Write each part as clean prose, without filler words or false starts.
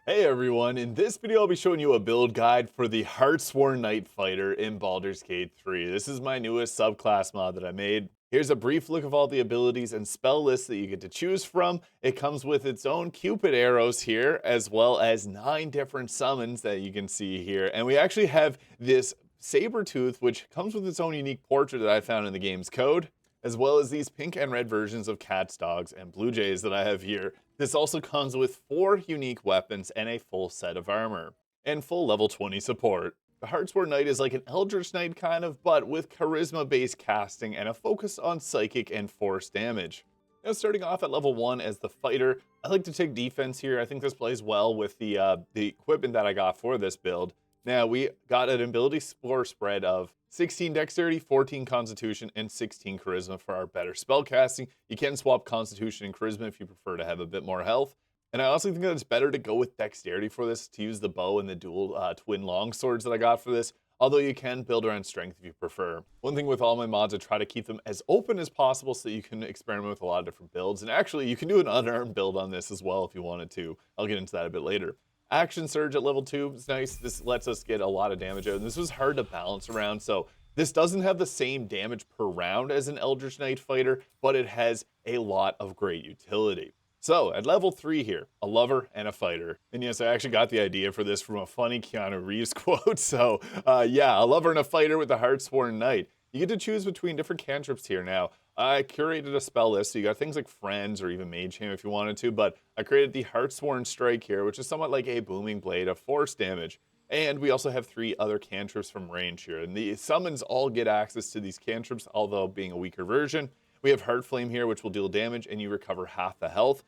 Hey everyone, in this video I'll be showing you a build guide for the Heartsworn Knight Fighter in Baldur's Gate 3. This is my newest subclass mod that I made. Here's a brief look of all the abilities and spell lists that you get to choose from. It comes with its own Cupid arrows here, as well as 9 different summons that you can see here. And we actually have this Sabertooth, which comes with its own unique portrait that I found in the game's code, as well as these pink and red versions of cats, dogs, and blue jays that I have here. This also comes with 4 unique weapons and a full set of armor, and full level 20 support. The Heartsworn Knight is like an Eldritch Knight kind of, but with charisma-based casting and a focus on psychic and force damage. Now starting off at level 1 as the fighter, I like to take defense here. I think this plays well with the equipment that I got for this build. Now we got an ability score spread of 16 dexterity, 14 constitution, and 16 charisma for our better spell casting. You can swap constitution and charisma if you prefer to have a bit more health. And I also think that it's better to go with dexterity for this, to use the bow and the dual twin long swords that I got for this, although you can build around strength if you prefer. One thing with all my mods, I try to keep them as open as possible so that you can experiment with a lot of different builds. And actually, you can do an unarmed build on this as well if you wanted to. I'll get into that a bit later. Action Surge at level 2 is nice. This lets us get a lot of damage out, and this was hard to balance around, so this doesn't have the same damage per round as an Eldritch Knight Fighter, but it has a lot of great utility. So, at level 3 here, a lover and a fighter. And yes, I actually got the idea for this from a funny Keanu Reeves quote, so yeah, a lover and a fighter with the Heartsworn Knight. You get to choose between different cantrips here now. I curated a spell list, so you got things like Friends or even Mage Hand if you wanted to, but I created the Heartsworn Strike here, which is somewhat like a booming blade of force damage. And we also have 3 other cantrips from range here, and the summons all get access to these cantrips, although being a weaker version. We have Heart Flame here, which will deal damage, and you recover half the health.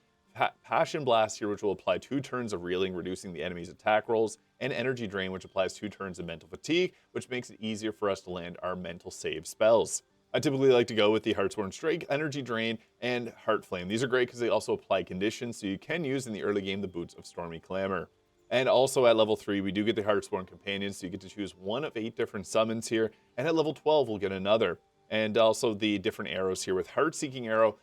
Passion Blast here, which will apply 2 turns of reeling, reducing the enemy's attack rolls, and Energy Drain, which applies 2 turns of mental fatigue, which makes it easier for us to land our mental save spells. I typically like to go with the Heartsworn Strike, Energy Drain, and Heart Flame. These are great because they also apply conditions, so you can use in the early game the Boots of Stormy Clamor. And also at level 3, we do get the Heartsworn Companions, so you get to choose 1 of 8 different summons here, and at level 12, we'll get another. And also the different arrows here with Heart-Seeking Arrow.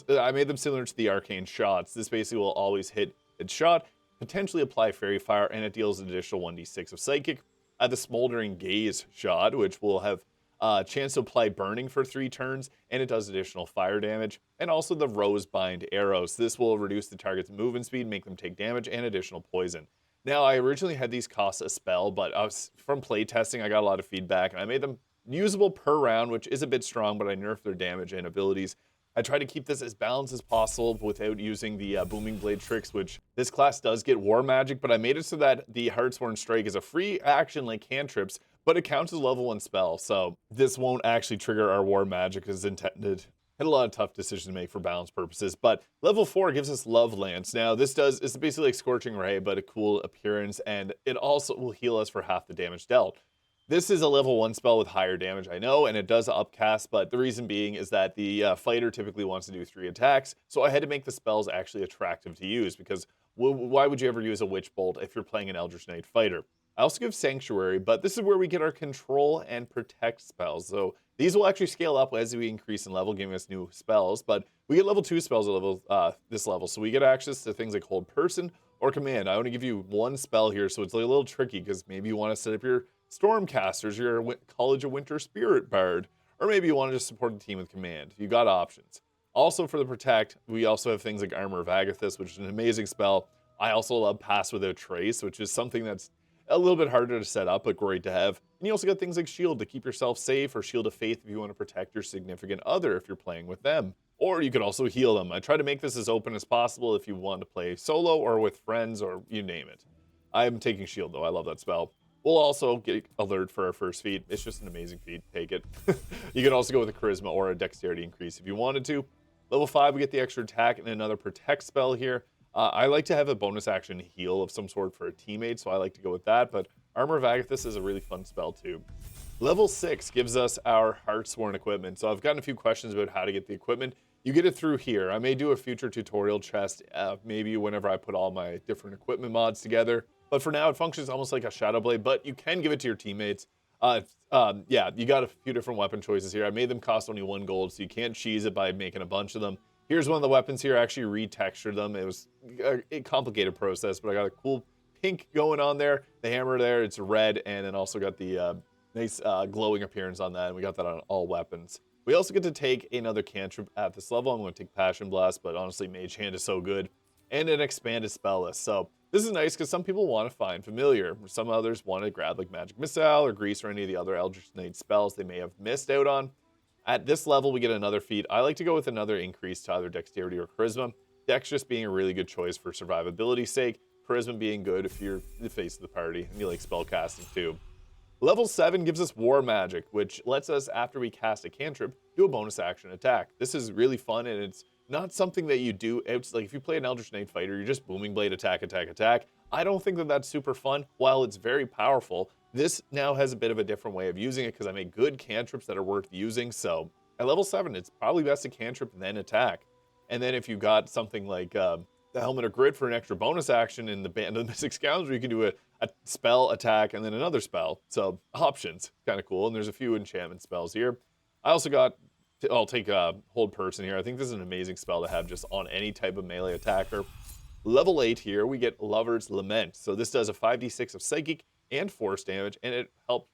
I made them similar to the Arcane Shots. This basically will always hit its shot, potentially apply Fairy Fire, and it deals an additional 1d6 of Psychic. The Smoldering Gaze Shot, which will have a chance to apply Burning for 3 turns, and it does additional fire damage. And also the Rosebind Arrows. This will reduce the target's movement speed, make them take damage, and additional poison. Now, I originally had these cost a spell, but from playtesting, I got a lot of feedback, and I made them usable per round, which is a bit strong, but I nerfed their damage and abilities. I try to keep this as balanced as possible without using the Booming Blade tricks, which this class does get War Magic, but I made it so that the Heartsworn Strike is a free action like cantrips, but it counts as level 1 spell, so this won't actually trigger our War Magic as intended. Had a lot of tough decisions to make for balance purposes, but level 4 gives us Love Lance. Now, it's basically like Scorching Ray, but a cool appearance, and it also will heal us for half the damage dealt. This is a level 1 spell with higher damage, I know, and it does upcast, but the reason being is that the fighter typically wants to do 3 attacks, so I had to make the spells actually attractive to use, because why would you ever use a Witch Bolt if you're playing an Eldritch Knight Fighter? I also give Sanctuary, but this is where we get our Control and Protect spells, so these will actually scale up as we increase in level, giving us new spells, but we get level 2 spells at this level, so we get access to things like Hold Person or Command. I want to give you 1 spell here, so it's a little tricky, because maybe you want to set up your Stormcasters, your College of Winter Spirit Bard, or maybe you want to just support the team with Command. You got options. Also for the Protect, we also have things like Armor of Agathis, which is an amazing spell. I also love Pass Without Trace, which is something that's a little bit harder to set up, but great to have. And you also got things like Shield to keep yourself safe, or Shield of Faith if you want to protect your significant other if you're playing with them. Or you could also heal them. I try to make this as open as possible if you want to play solo or with friends or you name it. I'm taking Shield though, I love that spell. We'll also get Alert for our first feat. It's just an amazing feat, take it. You can also go with a Charisma or a Dexterity increase if you wanted to. Level 5, we get the extra attack and another Protect spell here. I like to have a bonus action heal of some sort for a teammate, so I like to go with that, but Armor of Agathis is a really fun spell too. Level 6 gives us our Heartsworn equipment, so I've gotten a few questions about how to get the equipment. You get it through here. I may do a future tutorial chest, maybe whenever I put all my different equipment mods together. But for now, it functions almost like a Shadow Blade, but you can give it to your teammates. Yeah, you got a few different weapon choices here. I made them cost only 1 gold, so you can't cheese it by making a bunch of them. Here's one of the weapons here. I actually retextured them. It was a complicated process, but I got a cool pink going on there. The hammer there, it's red, and then also got the nice glowing appearance on that, and we got that on all weapons. We also get to take another cantrip at this level. I'm going to take Passion Blast, but honestly, Mage Hand is so good. And an expanded spell list. So this is nice because some people want to find familiar. Some others want to grab like Magic Missile or Grease or any of the other Eldritch Knight spells they may have missed out on. At this level, we get another feat. I like to go with another increase to either Dexterity or Charisma. Dex just being a really good choice for survivability's sake. Charisma being good if you're the face of the party and you like spell casting too. Level 7 gives us War Magic, which lets us, after we cast a cantrip, do a bonus action attack. This is really fun, and it's not something that you do. It's like if you play an Eldritch Knight Fighter, you're just Booming Blade, attack, attack, attack. I don't think that that's super fun. While it's very powerful, this now has a bit of a different way of using it because I make good cantrips that are worth using. So at level 7, it's probably best to cantrip then attack. And then if you got something like the Helmet of Grit for an extra bonus action in the Band of the Mystic Scoundrel, you can do a spell, attack, and then another spell. So options, kind of cool. And there's a few enchantment spells here. I also got, I'll take Hold Person here. I think this is an amazing spell to have just on any type of melee attacker. Level 8 here, we get Lover's Lament. So this does a 5d6 of psychic and force damage, and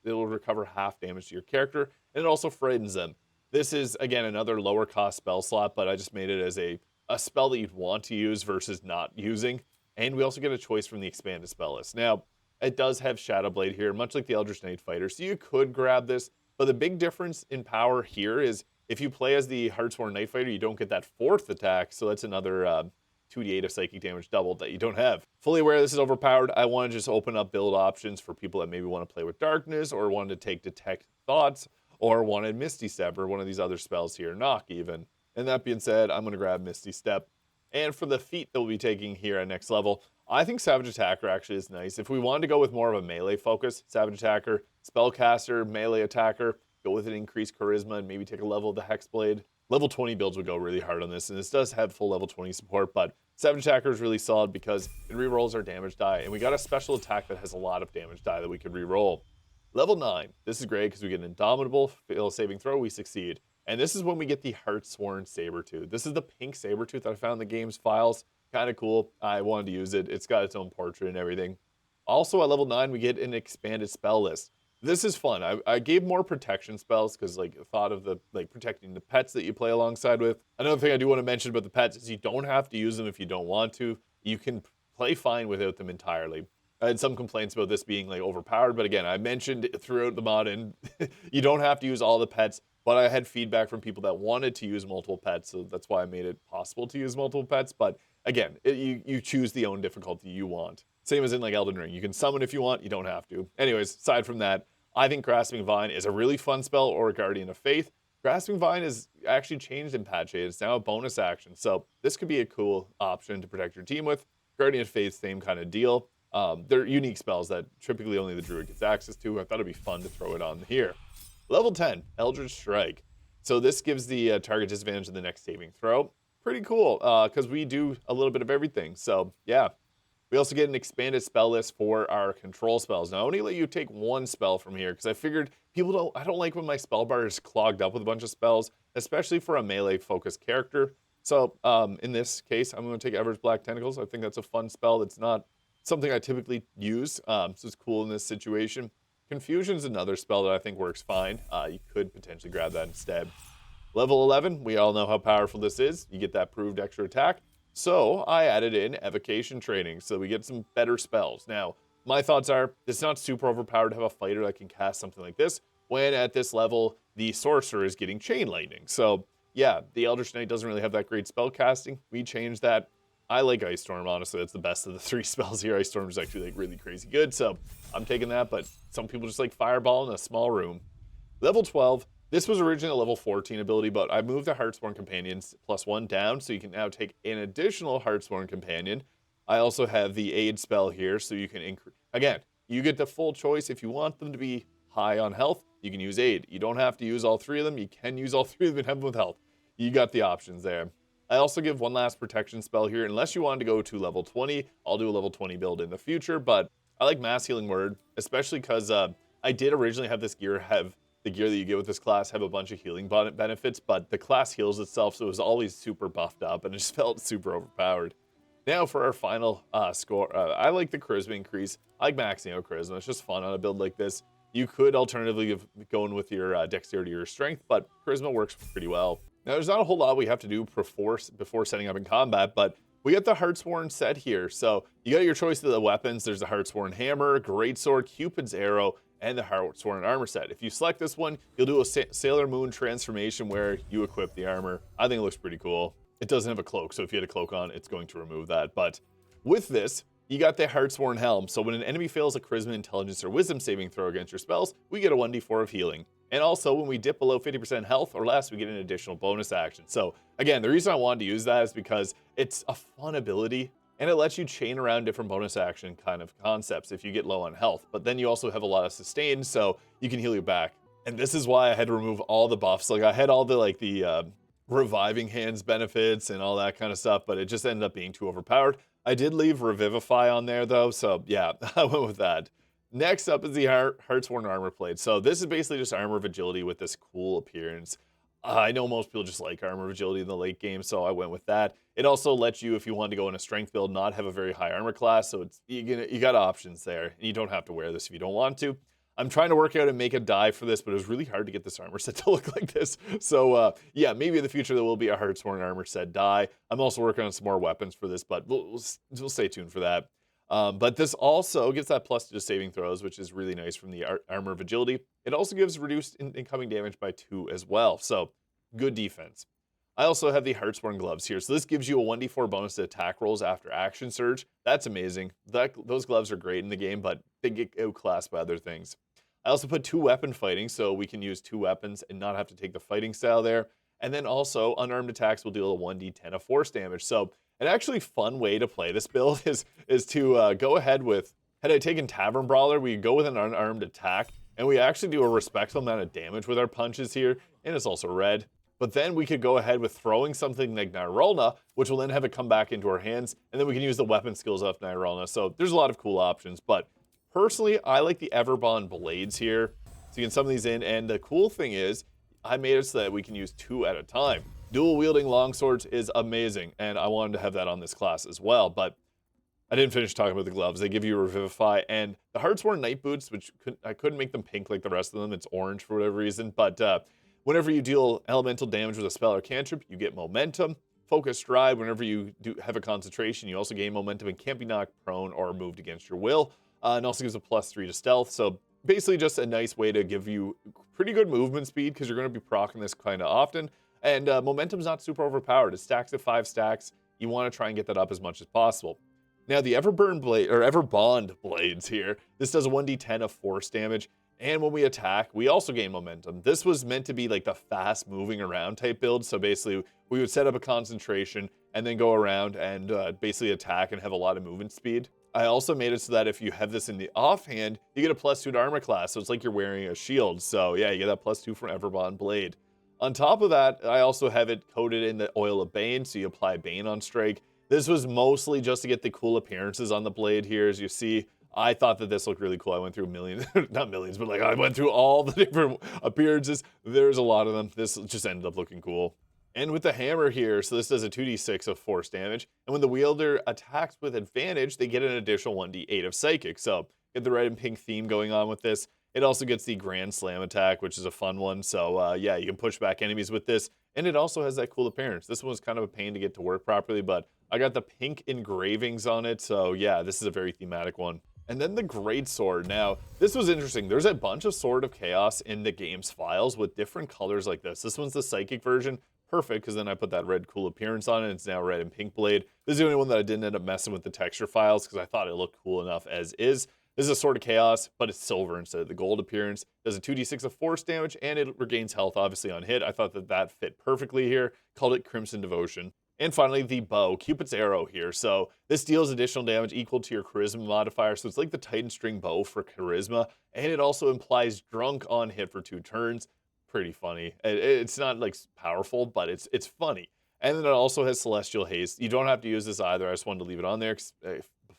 it'll recover half damage to your character, and it also frightens them. This is, again, another lower cost spell slot, but I just made it as a spell that you'd want to use versus not using. And we also get a choice from the expanded spell list. Now, it does have Shadow Blade here, much like the Eldritch Knight Fighter, so you could grab this, but the big difference in power here is if you play as the Heartsworn Knight Fighter, you don't get that 4th attack, so that's another 2d8 of psychic damage doubled that you don't have. Fully aware this is overpowered, I want to just open up build options for people that maybe want to play with darkness or want to take Detect Thoughts or wanted Misty Step or one of these other spells here, Knock even. And that being said, I'm going to grab Misty Step. And for the feat that we'll be taking here at next level, I think Savage Attacker actually is nice. If we wanted to go with more of a melee focus, Savage Attacker, Spellcaster, Melee Attacker, go with an increased Charisma and maybe take a level of the Hexblade. Level 20 builds would go really hard on this, and this does have full level 20 support, but Savage Attacker is really solid because it rerolls our damage die, and we got a special attack that has a lot of damage die that we could reroll. Level 9, this is great because we get an Indomitable, fail saving throw, we succeed. And this is when we get the Heartsworn Sabertooth. This is the pink Sabertooth that I found in the game's files. Kind of cool. I wanted to use it. It's got its own portrait and everything. Also at level 9, we get an expanded spell list. This is fun. I gave more protection spells because like thought of the protecting the pets that you play alongside with. Another thing I do want to mention about the pets is you don't have to use them if you don't want to. You can play fine without them entirely. I had some complaints about this being like overpowered, but again, I mentioned throughout the mod and you don't have to use all the pets. But I had feedback from people that wanted to use multiple pets, so that's why I made it possible to use multiple pets. But again, you choose the own difficulty you want. Same as in like Elden Ring. You can summon if you want, you don't have to. Anyways, aside from that, I think Grasping Vine is a really fun spell, or Guardian of Faith. Grasping Vine is actually changed in patch 8. It's now a bonus action, so this could be a cool option to protect your team with. Guardian of Faith, same kind of deal. They're unique spells that typically only the Druid gets access to. I thought it'd be fun to throw it on here. Level 10, Eldritch Strike. So this gives the target disadvantage in the next saving throw. Pretty cool, because we do a little bit of everything. So yeah, we also get an expanded spell list for our control spells. Now I only let you take one spell from here, because I figured I don't like when my spell bar is clogged up with a bunch of spells, especially for a melee focused character. So in this case, I'm going to take Ever's Black Tentacles. I think that's a fun spell. It's not something I typically use, so it's cool in this situation. Confusion is another spell that I think works fine. You could potentially grab that instead. Level 11, we all know how powerful this is. You get that proved extra attack. So I added in Evocation Training so we get some better spells. Now, my thoughts are it's not super overpowered to have a fighter that can cast something like this when at this level the sorcerer is getting Chain Lightning. So yeah, the Eldritch Knight doesn't really have that great spell casting. We changed that. I like Ice Storm, honestly. That's the best of the 3 spells here. Ice Storm is actually like really crazy good, so I'm taking that, but some people just like Fireball in a small room. Level 12, this was originally a level 14 ability, but I moved the Heartsworn Companions +1 down, so you can now take an additional Heartsworn Companion. I also have the Aid spell here, so you can increase. Again, you get the full choice. If you want them to be high on health, you can use Aid. You don't have to use all 3 of them. You can use all 3 of them and have them with health. You got the options there. I also give one last protection spell here. Unless you wanted to go to level 20, I'll do a level 20 build in the future, but I like Mass Healing Word, especially because I did originally have this gear have the gear that you get with this class have a bunch of healing benefits, but the class heals itself, so it was always super buffed up, and it just felt super overpowered. Now for our final score, I like the charisma increase. I like maxing out charisma. It's just fun on a build like this. You could alternatively going with your dexterity or strength, but charisma works pretty well. Now there's not a whole lot we have to do before setting up in combat, but we got the Heartsworn set here. So you got your choice of the weapons. There's the Heartsworn Hammer, Greatsword, Cupid's Arrow, and the Heartsworn Armor set. If you select this one, you'll do a Sailor Moon transformation where you equip the armor. I think it looks pretty cool. It doesn't have a cloak, so if you had a cloak on, it's going to remove that. But with this, you got the Heartsworn Helm. So when an enemy fails a Charisma, Intelligence, or Wisdom saving throw against your spells, we get a 1d4 of healing. And also, when we dip below 50% health or less, we get an additional bonus action. So again, the reason I wanted to use that is because it's a fun ability, and it lets you chain around different bonus action kind of concepts if you get low on health. But then you also have a lot of sustain, so you can heal you back. And this is why I had to remove all the buffs. Like, I had all the reviving hands benefits and all that kind of stuff, but it just ended up being too overpowered. I did leave Revivify on there though, so yeah, I went with that. Next up is the Heartsworn Armor Plate. So this is basically just Armor of Agility with this cool appearance. I know most people just like Armor of Agility in the late game, so I went with that. It also lets you, if you want to go in a strength build, not have a very high armor class, so you got options there, and you don't have to wear this if you don't want to. I'm trying to work out and make a die for this, but it was really hard to get this armor set to look like this. So yeah, maybe in the future there will be a Heartsworn armor set die. I'm also working on some more weapons for this, but we'll stay tuned for that. But this also gives that plus to saving throws, which is really nice from the Armor of Agility. It also gives reduced incoming damage by 2 as well, so good defense. I also have the Heartsworn Gloves here. So this gives you a 1d4 bonus to attack rolls after Action Surge. That's amazing. Those gloves are great in the game, but they get outclassed by other things. I also put 2 weapon fighting, so we can use 2 weapons and not have to take the fighting style there. And then also, unarmed attacks will deal a 1d10 of force damage. So an actually fun way to play this build is to go ahead with, had I taken Tavern Brawler, we go with an unarmed attack, and we actually do a respectful amount of damage with our punches here, and it's also red. But then we could go ahead with throwing something like Nyrulna, which will then have it come back into our hands, and then we can use the weapon skills of Nyrulna. So there's a lot of cool options, but personally, I like the Everbond blades here. So you can summon these in, and the cool thing is, I made it so that we can use 2 at a time. Dual wielding longswords is amazing, and I wanted to have that on this class as well, but I didn't finish talking about the gloves. They give you Revivify, and the Heartsworn Knight Boots, which I couldn't make them pink like the rest of them. It's orange for whatever reason, but whenever you deal elemental damage with a spell or cantrip, you get momentum. Focused Stride, whenever you do have a concentration, you also gain momentum and can't be knocked prone or moved against your will. And also gives a +3 to stealth, so basically just a nice way to give you pretty good movement speed because you're going to be proccing this kind of often. And momentum's not super overpowered. It stacks at 5 stacks. You want to try and get that up as much as possible. Now the Everbond blades here, this does a 1d10 of force damage. And when we attack, we also gain momentum. This was meant to be like the fast moving around type build. So basically we would set up a concentration and then go around and basically attack and have a lot of movement speed. I also made it so that if you have this in the offhand, you get a +2 to armor class. So it's like you're wearing a shield. So yeah, you get that +2 from Everbond blade. On top of that, I also have it coated in the oil of Bane. So you apply Bane on strike. This was mostly just to get the cool appearances on the blade here. As you see, I thought that this looked really cool. I went through millions, not millions, but like I went through all the different appearances. There's a lot of them. This just ended up looking cool. And with the hammer here, so this does a 2d6 of force damage. And when the wielder attacks with advantage, they get an additional 1d8 of psychic. So get the red and pink theme going on with this. It also gets the Grand Slam attack, which is a fun one. So yeah, you can push back enemies with this. And it also has that cool appearance. This one's kind of a pain to get to work properly, but I got the pink engravings on it. So yeah, this is a very thematic one. And then the Greatsword. Now, this was interesting. There's a bunch of Sword of Chaos in the game's files with different colors like this. This one's the Psychic version. Perfect, because then I put that red cool appearance on it. It's now red and pink blade. This is the only one that I didn't end up messing with the texture files because I thought it looked cool enough as is. This is a Sword of Chaos, but it's silver instead of the gold appearance. Does a 2d6 of force damage, and it regains health, obviously, on hit. I thought that that fit perfectly here. Called it Crimson Devotion. And finally, the bow, Cupid's Arrow here. So this deals additional damage equal to your Charisma modifier. So it's like the Titan String bow for Charisma. And it also implies Drunk on hit for 2 turns. Pretty funny. It's not like powerful, but it's funny. And then it also has Celestial Haste. You don't have to use this either. I just wanted to leave it on there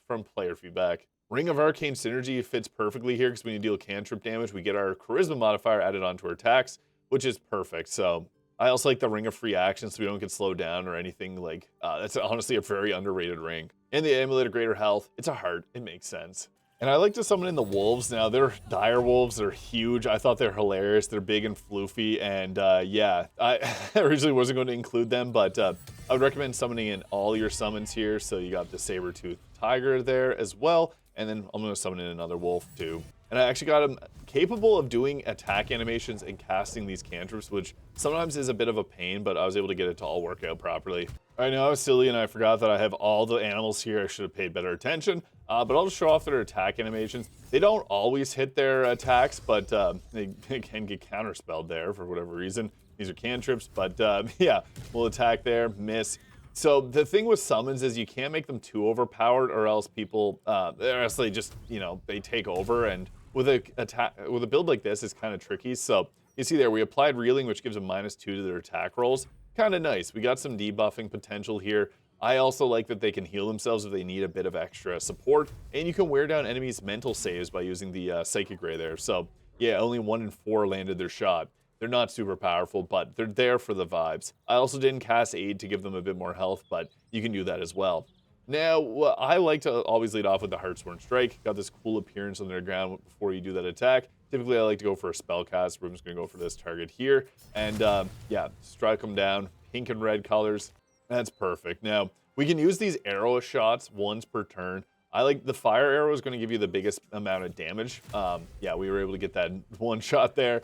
from player feedback. Ring of Arcane Synergy fits perfectly here because when you deal cantrip damage, we get our Charisma modifier added onto our attacks, which is perfect. So I also like the ring of free action so we don't get slowed down or anything like, that's honestly a very underrated ring. And the amulet of greater health, it's a heart, it makes sense. And I like to summon in the wolves. Now, they're dire wolves, they're huge. I thought they're hilarious. They're big and floofy, and yeah, I originally wasn't going to include them, but I would recommend summoning in all your summons here. So you got the saber-toothed tiger there as well, and then I'm going to summon in another wolf too. And I actually got him capable of doing attack animations and casting these cantrips, which sometimes is a bit of a pain, but I was able to get it to all work out properly. I know I was silly and I forgot that I have all the animals here. I should have paid better attention, but I'll just show off their attack animations. They don't always hit their attacks, but they can get counterspelled there for whatever reason. These are cantrips, but yeah, we'll attack there, miss. So the thing with summons is you can't make them too overpowered, or else people, or else they just, you know, they take over. And with a build like this, it's kind of tricky. So you see there, we applied reeling, which gives a -2 to their attack rolls. Kind of nice. We got some debuffing potential here. I also like that they can heal themselves if they need a bit of extra support, and you can wear down enemies' mental saves by using the Psychic Ray there. So yeah, only 1 in 4 landed their shot. They're not super powerful, but they're there for the vibes. I also didn't cast Aid to give them a bit more health, but you can do that as well. Now, I like to always lead off with the Heartsworn Strike. Got this cool appearance on their ground before you do that attack. Typically, I like to go for a spell cast. We're just going to go for this target here. And yeah, strike them down. Pink and red colors. That's perfect. Now, we can use these arrow shots once per turn. I like the fire arrow is going to give you the biggest amount of damage. Yeah, we were able to get that one shot there,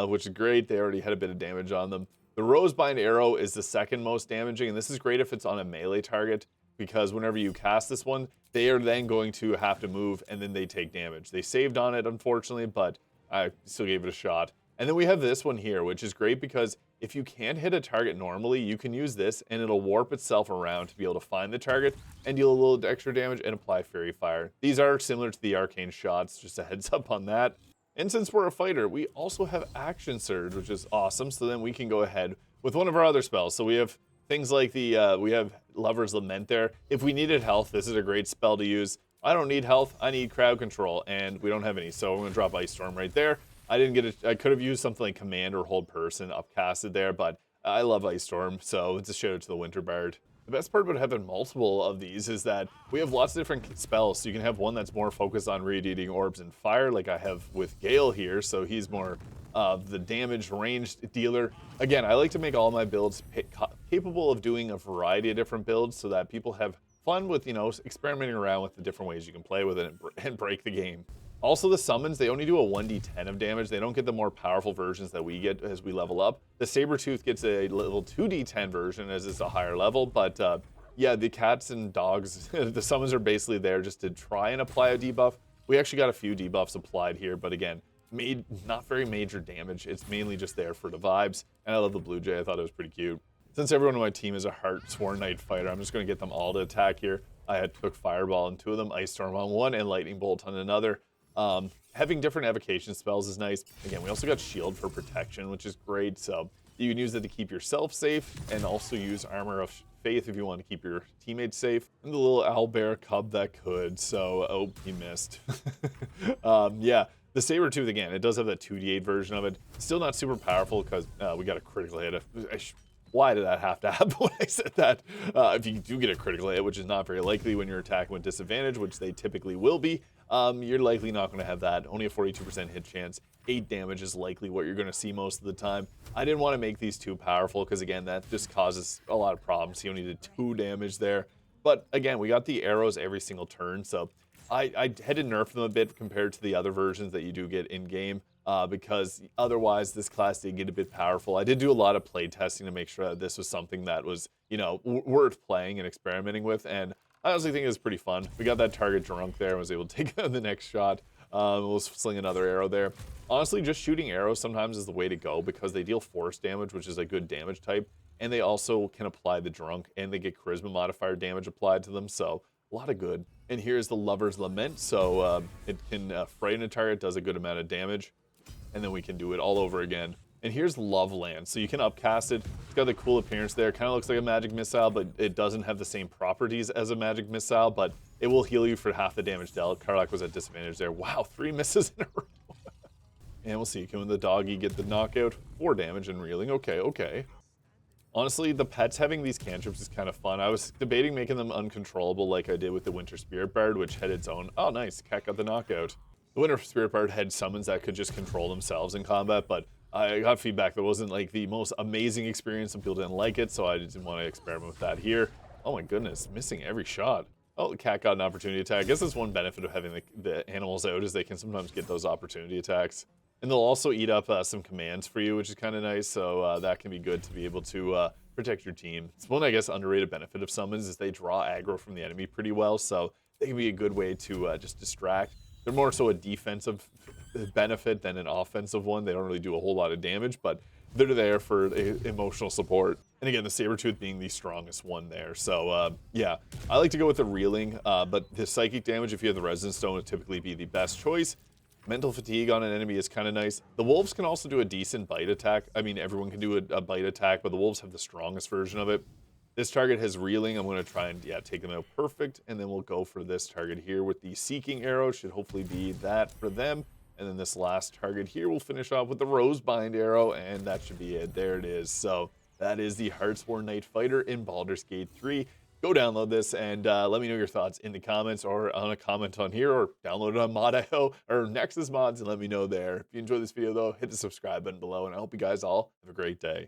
which is great. They already had a bit of damage on them. The Rosebind arrow is the second most damaging, and this is great if it's on a melee target, because whenever you cast this one, they are then going to have to move, and then they take damage. They saved on it, unfortunately, but I still gave it a shot. And then we have this one here, which is great because if you can't hit a target normally, you can use this and it'll warp itself around to be able to find the target and deal a little extra damage and apply Fairy Fire. These are similar to the arcane shots, just a heads up on that. And since we're a fighter, we also have Action Surge, which is awesome. So then we can go ahead with one of our other spells. So we have things like we have Lover's Lament there. If we needed health, this is a great spell to use. I don't need health, I need crowd control, and we don't have any. So I'm gonna drop Ice Storm right there. I didn't get it. I could have used something like Command or Hold Person upcasted there, but I love Ice Storm, so it's a shout out to the Winter Bard. The best part about having multiple of these is that we have lots of different spells, so you can have one that's more focused on radiating orbs and fire, like I have with Gale here, so he's more of the damage ranged dealer. Again, I like to make all my builds capable of doing a variety of different builds so that people have fun with, you know, experimenting around with the different ways you can play with it and break the game. Also, the summons, they only do a 1d10 of damage. They don't get the more powerful versions that we get as we level up. The Sabertooth gets a little 2d10 version as it's a higher level, but yeah, the cats and dogs, the summons are basically there just to try and apply a debuff. We actually got a few debuffs applied here, but again, not very major damage. It's mainly just there for the vibes, and I love the Blue Jay. I thought it was pretty cute. Since everyone on my team is a Heartsworn Knight Fighter, I'm just going to get them all to attack here. I took Fireball on 2 of them, Ice Storm on 1, and Lightning Bolt on another. Having different evocation spells is nice. Again, we also got Shield for protection, which is great. So you can use it to keep yourself safe and also use Armor of Faith if you want to keep your teammates safe. And the little owlbear cub that could. So, oh, he missed. Yeah, the Sabertooth, again, it does have that 2d8 version of it. Still not super powerful because we got a critical hit. Why did that have to happen when I said that? If you do get a critical hit, which is not very likely when you're attacking with disadvantage, which they typically will be, you're likely not going to have that. Only a 42% hit chance. 8 damage is likely what you're going to see most of the time. I didn't want to make these too powerful because, again, that just causes a lot of problems. You only did 2 damage there. But, again, we got the arrows every single turn, so I had to nerf them a bit compared to the other versions that you do get in-game. Because otherwise this class did get a bit powerful. I did do a lot of play testing to make sure that this was something that was, you know, worth playing and experimenting with, and I honestly think it was pretty fun. We got that target drunk there and was able to take the next shot. We'll sling another arrow there. Honestly, just shooting arrows sometimes is the way to go because they deal force damage, which is a good damage type, and they also can apply the drunk, and they get charisma modifier damage applied to them, so a lot of good. And here's the Lover's Lament, so it can frighten a target, does a good amount of damage. And then we can do it all over again. And here's Loveland. So you can upcast it. It's got the cool appearance there. Kind of looks like a magic missile, but it doesn't have the same properties as a magic missile, but it will heal you for half the damage dealt. Karlach was at disadvantage there. Wow, 3 misses in a row. And we'll see, can the doggy get the knockout? 4 damage and reeling, okay, okay. Honestly, the pets having these cantrips is kind of fun. I was debating making them uncontrollable like I did with the Winter Spirit Bard, which had its own... Oh, nice. Cat got the knockout. The Winter Spirit Bard had summons that could just control themselves in combat, but I got feedback that wasn't like the most amazing experience. Some people didn't like it, so I didn't want to experiment with that here. Oh my goodness, missing every shot. Oh, the cat got an opportunity attack. I guess that's one benefit of having the animals out is they can sometimes get those opportunity attacks. And they'll also eat up some commands for you, which is kind of nice. So that can be good to be able to protect your team. It's one, I guess, underrated benefit of summons is they draw aggro from the enemy pretty well. So they can be a good way to just distract. They're more so a defensive benefit than an offensive one. They don't really do a whole lot of damage, but they're there for emotional support. And again, the Sabertooth being the strongest one there. So yeah, I like to go with the reeling, but the psychic damage, if you have the Resonance Stone, would typically be the best choice. Mental fatigue on an enemy is kind of nice. The wolves can also do a decent bite attack. I mean, everyone can do a bite attack, but the wolves have the strongest version of it. This target has reeling. I'm going to try and, yeah, take them out perfect. And then we'll go for this target here with the Seeking Arrow. Should hopefully be that for them. And then this last target here, we'll finish off with the Rosebind Arrow. And that should be it. There it is. So that is the Heartsworn Knight Fighter in Baldur's Gate 3. Go download this and let me know your thoughts in the comments or on a comment on here, or download it on Mod.io or Nexus mods and let me know there. If you enjoyed this video though, hit the subscribe button below, and I hope you guys all have a great day.